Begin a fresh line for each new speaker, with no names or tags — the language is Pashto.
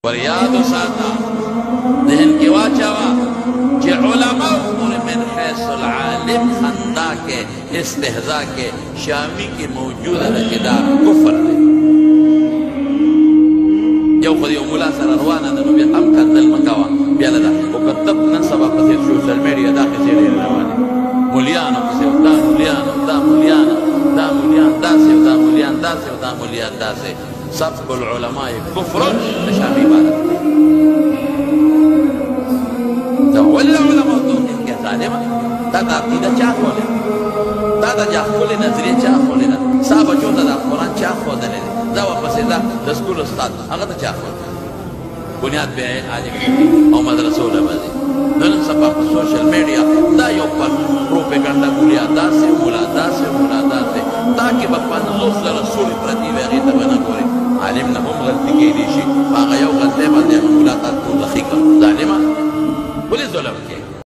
وریادو ساتا ذهن کی واچاوا کہ علماء امور من حیث العالم خندا کے استہزاء کے شامی کی موجود رکدار کفر دے یو خودی مولا سر روانا دنو بیا ام کندل مکاوا بیا لدا وکتب نصبا پسید سوشل میڈیا دا خسیر روانی مولیانو پسید دا مولیانو دا مولیانو دا مولیان دا سیو دا مولیان دا سیو دا مولیان دا سیو سب العلماء کفر نشامی بارد ولی علماء توقیت کیا ظالمہ تا تا عقیدہ چاہ کھولے تا تا جا خولی نظریہ چاہ کھولے صحابہ چوتا دا قرآن چاہ کھولے دا واپس دا دسکول استاد اگر تا چاہ کھولے بنیاد بے عالم او مدرسول بازی دلن سبا پر سوشل میڈیا دا یو پر پروپیگنڈا گولیا دا سے مولا دا سے مولا دا سے تاکہ بپان لوس لرسول پردی ویغیتا بنا گوری عالم نهم غلطی کی دیشی باقا یو غلطی بندی مولا تا تو لخی کر